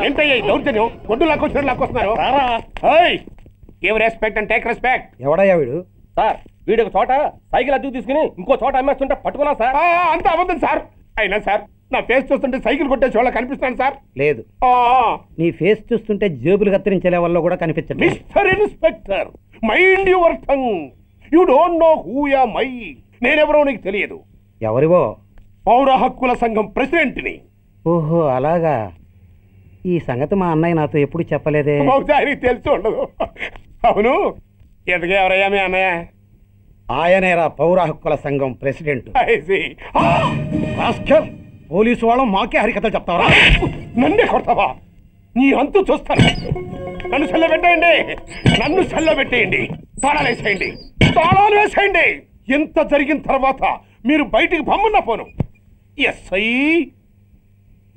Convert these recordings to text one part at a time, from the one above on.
ఏంటయ్యా దౌర్జన్యం? కొట్టు లాక్కొచ్చిన లాక్కొస్తున్నారు. Give respect and take respect. ఎవడయ్యా వీడు? సార్ వీడు ఒక చోట సైకిల్ అద్దెకు తీసుకుని ఇంకో చోట అమ్మేస్తుంటే పట్టుకున్నా సార్. అంత అబద్ధం సార్. అయినా సార్ నా ఫేస్ చూస్తుంటే సైకిల్ కొట్టేసి వాళ్ళ కనిపిస్తున్నాను సార్. లేదు, నీ ఫేస్ చూస్తుంటే జేబులు కత్తిరించే లెవెల్లో కూడా కనిపించండి. Mister inspector, mind your tongue. You don't know who am I. నేనెవరో నీకు తెలియదు. ఎవరివో? పౌర హక్కుల సంఘం ప్రెసిడెంట్ని. ఓహో అలాగా. ఈ సంగతి మా అన్నయ్య నాతో ఎప్పుడు చెప్పలేదే. బహుశా ఆయనకి తెలిసి ఉండదు. అవును, ఎదుగు ఎవరయ్యా మీ అన్నయ్య? ఆయనేరా పౌర హక్కుల సంఘం ప్రెసిడెంట్. పోలీసు వాళ్ళం మాకే హరికథలు చెప్తావరా? నన్నే కొడతావా? నీ అంతు చూస్తాను. నన్ను సెల్ల పెట్టేయండి, నన్ను సెల్ల పెట్టేయండి. తాళాలు వేసేయండి, తాళాలు వేసేయండి. ఎంత జరిగిన తర్వాత మీరు బయటికి పంపన్నా పోను. ఎస్ఐ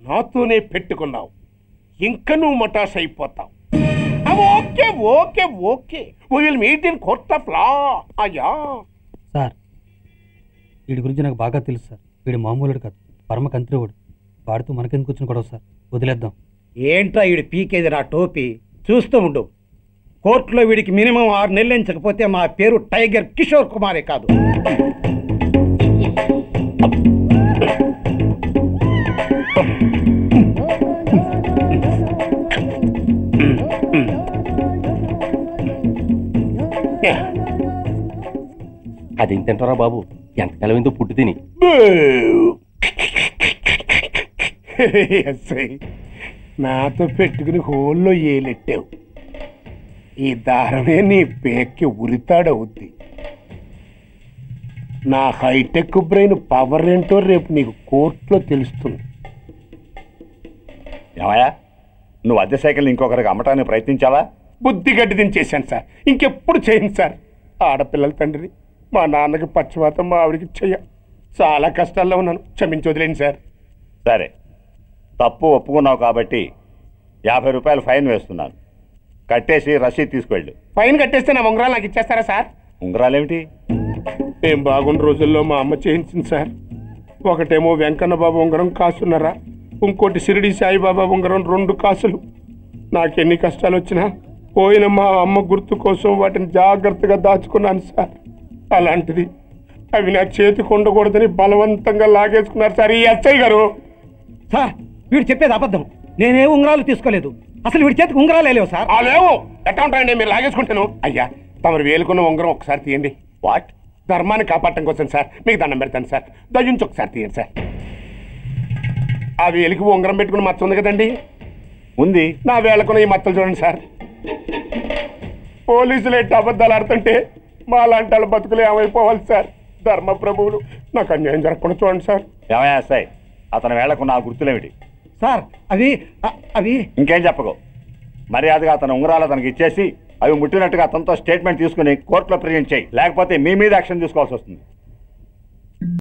నాతోనే పెట్టుకున్నావు, ఇంకా నువ్వు మటాష్ అయిపోతావు. Okay okay okay, we will meet in court of law. అయ్యా సార్, వీడి గురించి నాకు బాగా తెలుసు సార్. వీడు మామూలుడు కాదు, పరమ కంత్రివుడు. వాడితో మనకెందుకు వచ్చిన గొడవ సార్, వదిలేద్దాం. ఏంట్రా వీడు పీకేది నా టోపీ? చూస్తూ ఉండు. కోర్టులో వీడికి మినిమం 6 నెలలు ఎంచకపోతే మా పేరు టైగర్ కిషోర్ కుమారే కాదు. అదేం తింటారా బాబు, ఎంతకాలం ఏందో పుట్టి తిని. నాతో పెట్టుకుని హోల్లో ఏలెట్టావు. ఈ దారమే నీ పేక్కి ఉరితాడవుద్ది. నా హైటెక్ బ్రెయిన్ పవర్ ఏంటో రేపు నీకు కోర్టులో తెలుస్తుంది. ఏమయ్యా, నువ్వు అద్దె సైకిల్ ఇంకొకరికి అమ్మటానికి ప్రయత్నించావా? బుద్ధి గడ్డి దించేశాను సార్, ఇంకెప్పుడు చేయను సార్. ఆడపిల్లల తండ్రి, మా నాన్నకి పక్షవాతం, మా ఆవిడికి చెయ్య. చాలా కష్టాల్లో ఉన్నాను, క్షమించి వదిలేండి సార్. సరే, తప్పు ఒప్పుకున్నావు కాబట్టి 50 రూపాయలు ఫైన్ వేస్తున్నాను. కట్టేసి రసీదు తీసుకువెళ్ళు. ఫైన్ కట్టేస్తే నా ఉంగరాలు నాకు ఇచ్చేస్తారా సార్? ఉంగరాలేమిటి? ఏం బాగున్న రోజుల్లో మా అమ్మ చేయించింది సార్. ఒకటేమో వెంకన్న బాబు ఉంగరం కాసున్నరా, ఇంకోటి షిరిడి సాయిబాబా ఉంగరం 2 కాసులు. నాకెన్ని కష్టాలు వచ్చినా పోయిన మా అమ్మ గుర్తు కోసం వాటిని జాగ్రత్తగా దాచుకున్నాను సార్. అలాంటిది అవి నా చేతికి ఉండకూడదని బలవంతంగా లాగేసుకున్నారు సార్ ఈ ఎస్ఐ గారు. సార్, వీడు చెప్పేది అబద్ధం. నేనే ఉంగరాలు తీసుకోలేదు. అసలు వీడి చేతికి ఉంగరాలు లేవు సార్. లేవు, ఎట్లా ఉంటాయండి మీరు లాగేసుకుంటాను. అయ్యా, తమరు వేలుకున్న ఉంగరం ఒకసారి తీయండి. వాట్? ధర్మాన్ని కాపాడటం కోసం సార్, మీకు దండం పెడతాను సార్. దయ్యుంచి ఒకసారి తీయండి సార్. ఆ వేలికి ఉంగరం పెట్టుకుని మచ్చ ఉంది కదండి? ఉంది. నా వేళకున్న ఈ మచ్చలు చూడండి సార్. పోలీసులు ఎట్టి అబద్ధాలు ఆడుతుంటే మా లాంటి వాళ్ళ బతుకులు ఏమైపోవాలి సార్? ధర్మ ప్రభువులు, నాకు అన్యాయం జరగకుండా చూడండి సార్. ఏమయ్యా సార్, అతని వేళకున్న ఆ గుర్తులేమిటి? సార్, అవి ఇంకేం చెప్పకు. మర్యాదగా అతని ఉంగరాలు అతనికి ఇచ్చేసి అవి ముట్టినట్టుగా అతనితో స్టేట్మెంట్ తీసుకుని కోర్టులో ప్రజెంట్ చేయి. లేకపోతే మీ మీద యాక్షన్ తీసుకోవాల్సి వస్తుంది.